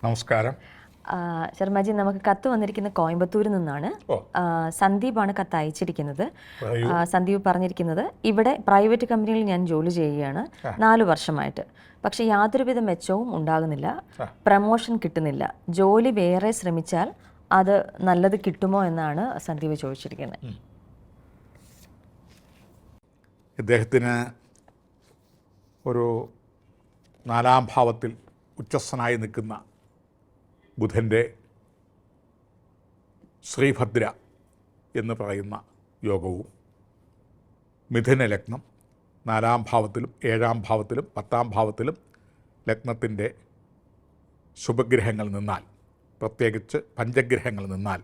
നമസ്കാരം. ശർമാജി, നമുക്ക് കത്ത് വന്നിരിക്കുന്ന കോയമ്പത്തൂരിൽ നിന്നാണ്. സന്ദീപാണ് കത്ത് അയച്ചിരിക്കുന്നത്. സന്ദീപ് പറഞ്ഞിരിക്കുന്നത്, ഇവിടെ പ്രൈവറ്റ് കമ്പനിയിൽ ഞാൻ ജോലി ചെയ്യുകയാണ് 4 വർഷമായിട്ട്. പക്ഷെ യാതൊരുവിധ മെച്ചവും ഉണ്ടാകുന്നില്ല, പ്രമോഷൻ കിട്ടുന്നില്ല. ജോലി വേറെ ശ്രമിച്ചാൽ അത് നല്ലത് കിട്ടുമോ എന്നാണ് സന്ദീപ് ചോദിച്ചിരിക്കുന്നത്. ഇദ്ദേഹത്തിന് ഒരു 4-ാം ഭാവത്തിൽ ഉച്ചസ്ഥനായി നിൽക്കുന്ന ബുധൻ്റെ ശ്രീഭദ്ര എന്ന് പറയുന്ന യോഗവും, മിഥുന ലഗ്നം 4-ാം ഭാവത്തിലും 7-ാം ഭാവത്തിലും 10-ാം ഭാവത്തിലും ലഗ്നത്തിൻ്റെ ശുഭഗ്രഹങ്ങൾ നിന്നാൽ, പ്രത്യേകിച്ച് പഞ്ചഗ്രഹങ്ങൾ നിന്നാൽ,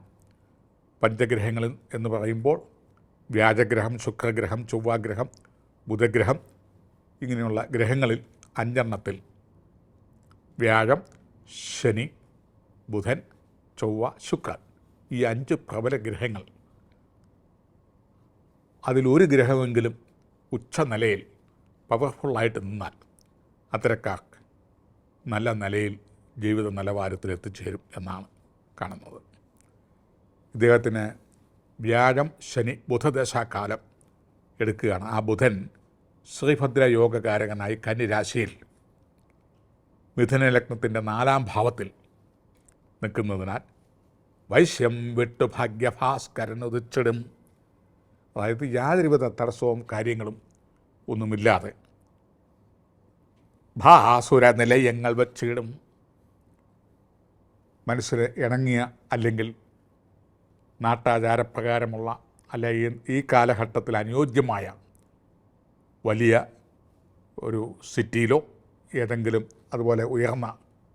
പഞ്ചഗ്രഹങ്ങൾ എന്ന് പറയുമ്പോൾ വ്യാഴഗ്രഹം, ശുക്രഗ്രഹം, ചൊവ്വാഗ്രഹം, ബുധഗ്രഹം, ഇങ്ങനെയുള്ള ഗ്രഹങ്ങളിൽ 5 വ്യാഴം, ശനി, ബുധൻ, ചൊവ്വ, ശുക്രൻ, ഈ 5 പ്രബല ഗ്രഹങ്ങൾ, അതിലൊരു ഗ്രഹമെങ്കിലും ഉച്ചനിലയിൽ പവർഫുള്ളായിട്ട് നിന്നാൽ അത്തരക്കാർക്ക് നല്ല നിലയിൽ ജീവിത നിലവാരത്തിൽ എത്തിച്ചേരും എന്നാണ് കാണുന്നത്. ഇദ്ദേഹത്തിന് വ്യാഴം, ശനി, ബുധദശാകാലം എടുക്കുകയാണ്. ആ ബുധൻ ശ്രീഭദ്ര യോഗകാരകനായി കന്നിരാശിയിൽ മിഥുന ലഗ്നത്തിൻ്റെ 4-ാം ഭാവത്തിൽ നിൽക്കുന്നതിനാൽ വൈശ്യം വിട്ടു ഭാഗ്യഭാസ്കരൻ ഉദിച്ചിടും. അതായത് യാതൊരുവിധ തടസ്സവും കാര്യങ്ങളും ഒന്നുമില്ലാതെ ഭാസുര നിലയങ്ങൾ വച്ചിടും. മനസ്സിന് ഇണങ്ങിയ അല്ലെങ്കിൽ നാട്ടാചാരപ്രകാരമുള്ള അല്ലെങ്കിൽ ഈ കാലഘട്ടത്തിൽ അനുയോജ്യമായ വലിയ ഒരു സിറ്റിയിലോ ഏതെങ്കിലും അതുപോലെ ഉയർന്ന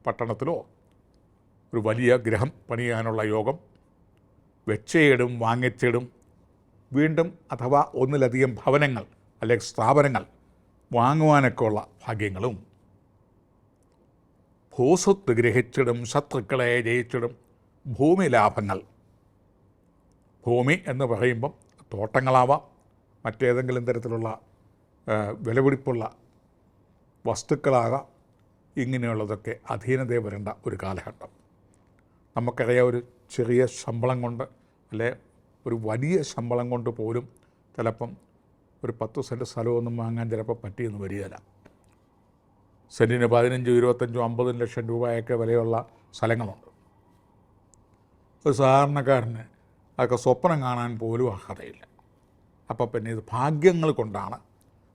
പട്ടണത്തിലോ ഒരു വലിയ ഗ്രഹം പണിയാനുള്ള യോഗം, വെച്ചയിടും, വാങ്ങിച്ചിടും, വീണ്ടും അഥവാ ഒന്നിലധികം ഭവനങ്ങൾ അല്ലെങ്കിൽ സ്ഥാപനങ്ങൾ വാങ്ങുവാനൊക്കെ ഉള്ള ഭാഗ്യങ്ങളും, ഭൂസ്വത്ത് ഗ്രഹിച്ചിടും, ശത്രുക്കളെ ജയിച്ചിടും, ഭൂമി ലാഭങ്ങൾ. ഭൂമി എന്ന് പറയുമ്പം തോട്ടങ്ങളാവാം, മറ്റേതെങ്കിലും തരത്തിലുള്ള വിലപിടിപ്പുള്ള വസ്തുക്കളാകാം. ഇങ്ങനെയുള്ളതൊക്കെ അധീനതയെ വരേണ്ട ഒരു കാലഘട്ടം. നമുക്കറിയാം, ഒരു ചെറിയ ശമ്പളം കൊണ്ട് അല്ലെ ഒരു വലിയ ശമ്പളം കൊണ്ട് പോലും ചിലപ്പം ഒരു 10 സെൻറ്റ് സ്ഥലമൊന്നും വാങ്ങാൻ ചിലപ്പോൾ പറ്റിയെന്ന് വരികയില്ല. സെൻറ്റിന് 15, 25, 50 ലക്ഷം രൂപയൊക്കെ വിലയുള്ള സ്ഥലങ്ങളുണ്ട്. ഒരു സാധാരണക്കാരന് അതൊക്കെ സ്വപ്നം കാണാൻ പോലും അർഹതയില്ല. അപ്പം പിന്നെ ഇത് ഭാഗ്യങ്ങൾ കൊണ്ടാണ്.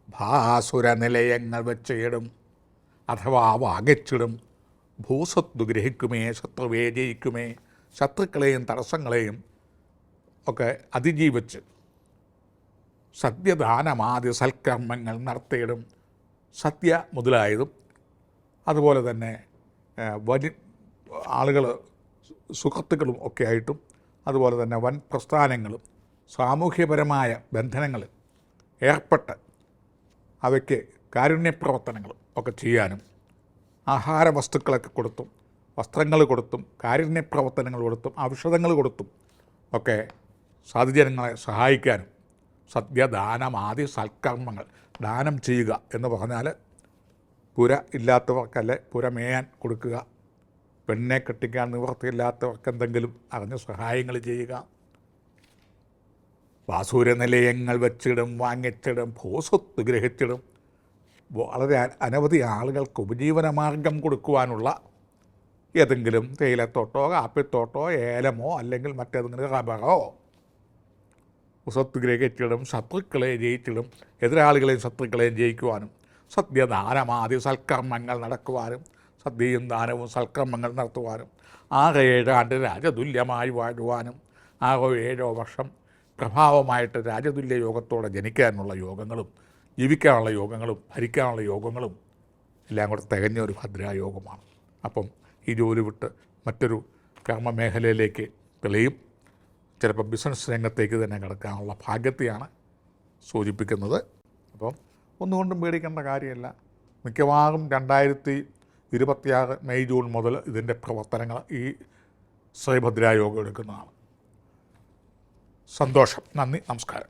ഭാസുര നിലയങ്ങൾ വെച്ചിടും അഥവാ വാങ്ങിച്ചിടും, ഭൂസ്വത്ത് ഗ്രഹിക്കുമേ, ശത്രുവേ ജയിക്കുമേ, ശത്രുക്കളെയും തടസ്സങ്ങളെയും ഒക്കെ അതിജീവിച്ച് സത്യദാനമാദ്യ സൽക്കർമ്മങ്ങൾ നടത്തിയിടും. സത്യ മുതലായതും അതുപോലെ തന്നെ ആളുകൾ സുഹൃത്തുക്കളും ഒക്കെ ആയിട്ടും അതുപോലെ തന്നെ വൻ പ്രസ്ഥാനങ്ങളും സാമൂഹ്യപരമായ ബന്ധനങ്ങളിൽ ഏർപ്പെട്ട് അവയ്ക്ക് കാരുണ്യപ്രവർത്തനങ്ങളും ഒക്കെ ചെയ്യാനും, ആഹാര വസ്തുക്കളൊക്കെ കൊടുത്തും വസ്ത്രങ്ങൾ കൊടുത്തും കാരുണ്യപ്രവർത്തനങ്ങൾ കൊടുത്തും ഔഷധങ്ങൾ കൊടുത്തും ഒക്കെ സാധുജനങ്ങളെ സഹായിക്കാനും, സത്യദാനമാദ്യ സൽക്കർമ്മങ്ങൾ ദാനം ചെയ്യുക എന്ന് പറഞ്ഞാൽ പുര ഇല്ലാത്തവർക്കല്ലേ പുര മേയാൻ കൊടുക്കുക, പെണ്ണിനെ കെട്ടിക്കാൻ നിവൃത്തിയില്ലാത്തവർക്ക് എന്തെങ്കിലും അറിഞ്ഞ് സഹായങ്ങൾ ചെയ്യുക, വാസൂര നിലയങ്ങൾ വെച്ചിടും, വാങ്ങിച്ചിടും, ഭൂസ്വത്ത് ഗ്രഹിച്ചിടും. വളരെ അനവധി ആളുകൾക്ക് ഉപജീവനമാർഗം കൊടുക്കുവാനുള്ള ഏതെങ്കിലും തേയിലത്തോട്ടോ കാപ്പിത്തോട്ടോ ഏലമോ അല്ലെങ്കിൽ മറ്റേതെങ്കിലും റബ്ബറോ സ്വത്ത് ഗ്രഹിച്ചിടും, ശത്രുക്കളെ ജയിച്ചിടും, എതിരാളികളെയും ശത്രുക്കളെയും ജയിക്കുവാനും, സത്യദാനമാദ്യ സൽക്കർമ്മങ്ങൾ നടക്കുവാനും, സത്യയും ദാനവും സൽക്കർമ്മങ്ങൾ നടത്തുവാനും, 6-7 ആണ്ട് രാജതുല്യമായി വാഴുവാനും, 6-7 വർഷം പ്രഭാവമായിട്ട് രാജതുല്യ യോഗത്തോടെ ജനിക്കാനുള്ള യോഗങ്ങളും ജീവിക്കാനുള്ള യോഗങ്ങളും ഭരിക്കാനുള്ള യോഗങ്ങളും എല്ലാം കൂടെ തികഞ്ഞ ഒരു ഭദ്രായോഗമാണ്. അപ്പം ഈ ജോലി വിട്ട് മറ്റൊരു കർമ്മമേഖലയിലേക്ക് തെളിയും, ചിലപ്പോൾ ബിസിനസ് രംഗത്തേക്ക് തന്നെ കിടക്കാനുള്ള ഭാഗ്യത്തെയാണ് സൂചിപ്പിക്കുന്നത്. അപ്പം ഒന്നുകൊണ്ടും പേടിക്കേണ്ട കാര്യമില്ല. മിക്കവാറും 2026 മെയ് ജൂൺ മുതൽ ഇതിൻ്റെ പ്രവർത്തനങ്ങൾ ഈ ശ്രീഭദ്രായോഗം എടുക്കുന്നതാണ്. സന്തോഷം. നന്ദി. നമസ്കാരം.